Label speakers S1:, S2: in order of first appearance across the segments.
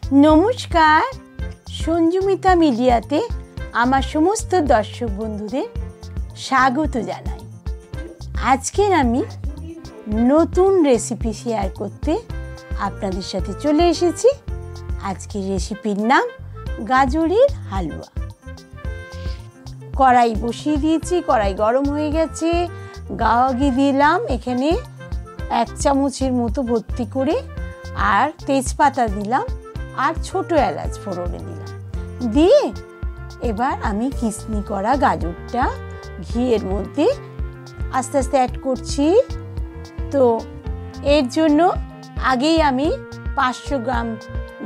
S1: नमस्कार संजुमिता मीडियाते आमार समस्त दर्शक बंधुदेर स्वागत जानाई। आजकेर आमी नतून रेसिपि शेयर करते आपनादेर साथे चले एसेछि। आजकेर रेसिपिर नाम गाजरेर हालुआ। कड़ाई बसिए दिएछि, कड़ाई गरम हये गेছে, घी दिलाम एखाने 1 चामचेर मतो भर्ती करे और तेजपाता दिलाम और छोटो एलाच फोड़ने दिलाम दिए एबार आमी किसनी करा गाजरटा घिएर मध्य आस्ते आस्ते ऐड करछि। तो एर जोन्नो आगेई आमी 500 ग्राम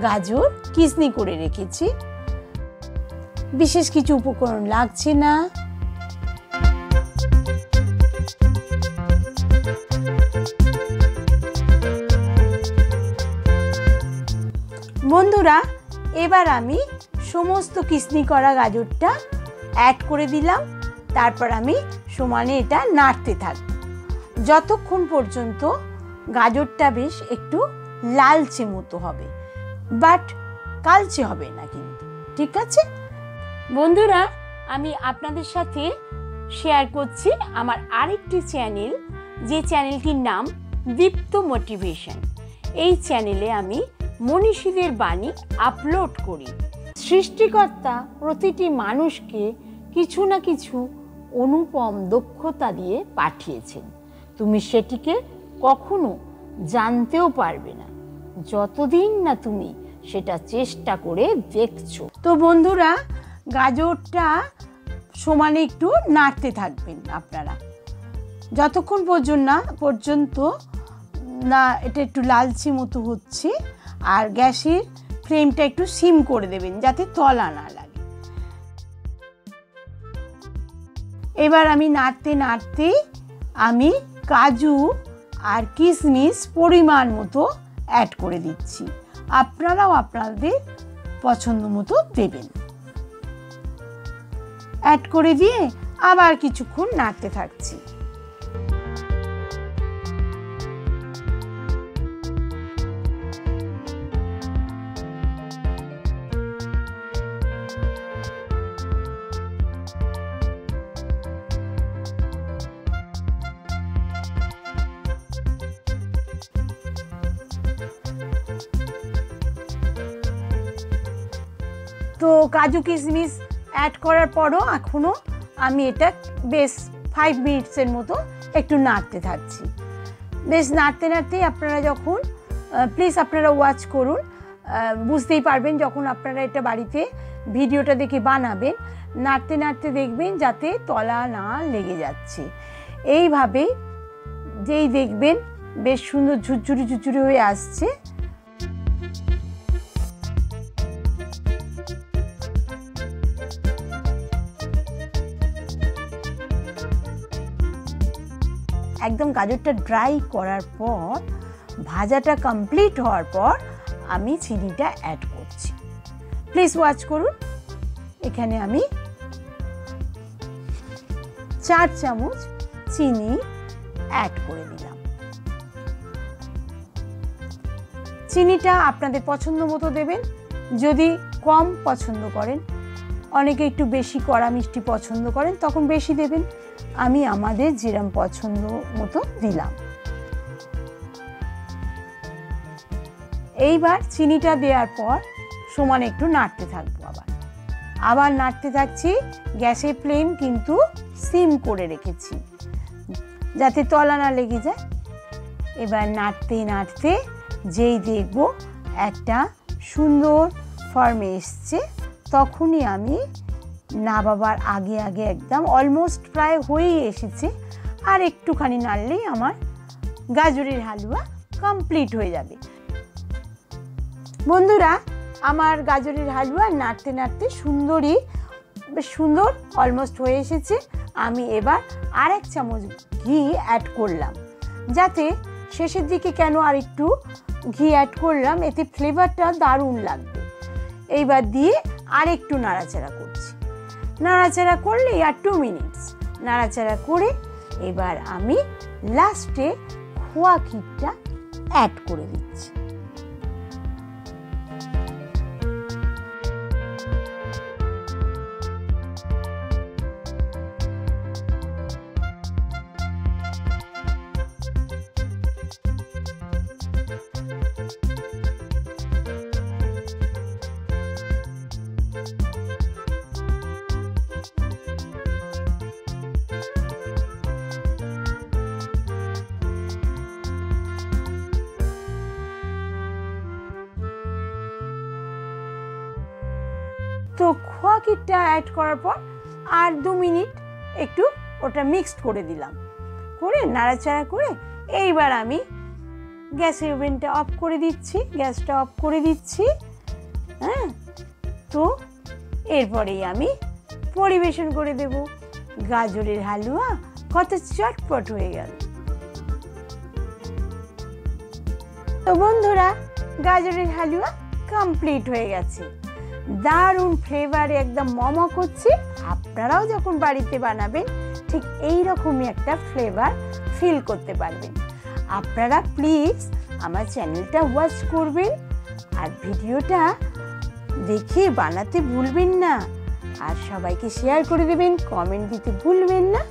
S1: गाजर किसनी करे रेखेछि। विशेष किछु उपकरण लागছে না। বন্ধুরা এবার আমি সমস্ত কিসনি করা গাজরটা অ্যাড করে দিলাম। তারপর আমি সমানে এটা নাড়তে থাকব যতক্ষণ পর্যন্ত গাজরটা বেশ একটু লালচে মতো হবে, বাট কালচে হবে না কিন্তু, ঠিক আছে বন্ধুরা। আমি আপনাদের সাথে শেয়ার করছি আমার আরেকটি চ্যানেল, যে চ্যানেলটির নাম দীপ্ত মোটিভেশন। এই চ্যানেলে আমি মনীষীদের বাণী আপলোড করি। সৃষ্টিকর্তা প্রতিটি মানুষকে কিছু না কিছু অনুপম দক্ষতা দিয়ে পাঠিয়েছেন। তুমি সেটিকে কখনো জানতেও পারবে না যতদিন না তুমি সেটা চেষ্টা করে দেখছো। তো বন্ধুরা গাজরটা সমানে একটু নাড়তে থাকবেন আপনারা যতক্ষণ পর্যন্ত না এটা একটু লালচে মতো হচ্ছে। আর গ্যাসের ফ্লেমটা একটু সিম করে দেবেন যাতে তলা না লাগে। এবার আমি নাড়তে নাড়তে আমি কাজু আর কিশমিশ পরিমাণ মতো অ্যাড করে দিচ্ছি। আপনারাও আপনাদের পছন্দ মতো দেবেন। অ্যাড করে দিয়ে আবার কিছুক্ষণ নাড়তে থাকছি। তো কাজু কিশমিশ অ্যাড করার পরও এখনও আমি এটা বেশ 5 মিনিটসের মতো একটু নাড়তে থাকছি। বেশ নাড়তে নাড়তেই আপনারা যখন প্লিজ আপনারা ওয়াচ করুন, বুঝতেই পারবেন যখন আপনারা এটা বাড়িতে ভিডিওটা দেখে বানাবেন। নাড়তে নাড়তে দেখবেন যাতে তলা না লেগে যাচ্ছে। এইভাবে যেই দেখবেন বেশ সুন্দর ঝুরঝুরি ঝুরঝুরি হয়ে আসছে, একদম গাজরটা ড্রাই করার পর ভাজাটা কমপ্লিট হওয়ার পর আমি চিনিটা অ্যাড করছি। প্লিজ ওয়াচ করুন। এখানে আমি 4 চামচ চিনি অ্যাড করে দিলাম। চিনিটা আপনাদের পছন্দ মতো দেবেন। যদি কম পছন্দ করেন, অনেকে একটু বেশি কড়া মিষ্টি পছন্দ করেন, তখন বেশি দেবেন। আমি আমাদের যেরকম পছন্দ মতো দিলাম। এইবার চিনিটা দেওয়ার পর সমান একটু নাড়তে থাকবো। আবার নাড়তে থাকছি। গ্যাসের ফ্লেম কিন্তু সিম করে রেখেছি যাতে তলা না লেগে যায়। এবার নাড়তে নাড়তে যেই দেখব একটা সুন্দর ফর্মে এসছে, তখনই আমি নামাবার আগে আগে একদম অলমোস্ট প্রায় হয়েই এসেছে, আর একটুখানি নাড়লেই আমার গাজরের হালুয়া কমপ্লিট হয়ে যাবে। বন্ধুরা আমার গাজরের হালুয়া নাড়তে নাড়তে বেশ সুন্দর অলমোস্ট হয়ে এসেছে। আমি এবার আর 1 চামচ ঘি অ্যাড করলাম, যাতে শেষের দিকে কেন আর একটু ঘি অ্যাড করলাম, এতে ফ্লেভারটা দারুণ লাগবে। এইবার দিয়ে আর একটু নাড়াচাড়া করছি। নাড়াচাড়া করলে আর 2 মিনিটস নাড়াচাড়া করে এবার আমি লাস্টে খোয়া ক্ষীরটা অ্যাড করে দিচ্ছি। তো খোয়া ক্ষীরটা অ্যাড করার পর আর 2 মিনিট একটু ওটা মিক্সড করে দিলাম, করে নাড়াচাড়া করে এইবার আমি গ্যাসের ওভেনটা অফ করে দিচ্ছি, গ্যাসটা অফ করে দিচ্ছি। হ্যাঁ, তো এরপরেই আমি পরিবেশন করে দেব। গাজরের হালুয়া কত চটপট হয়ে গেল। তো বন্ধুরা, গাজরের হালুয়া কমপ্লিট হয়ে গেছে। দারুণ ফ্লেভারে একদম মমক হচ্ছে। আপনারাও যখন বাড়িতে বানাবেন ঠিক এই রকমই একটা ফ্লেভার ফিল করতে পারবেন। আপনারা প্লিজ আমার চ্যানেলটা ওয়াচ করবেন আর ভিডিওটা দেখে বানাতে ভুলবেন না, আর সবাইকে শেয়ার করে দেবেন, কমেন্ট দিতে ভুলবেন না।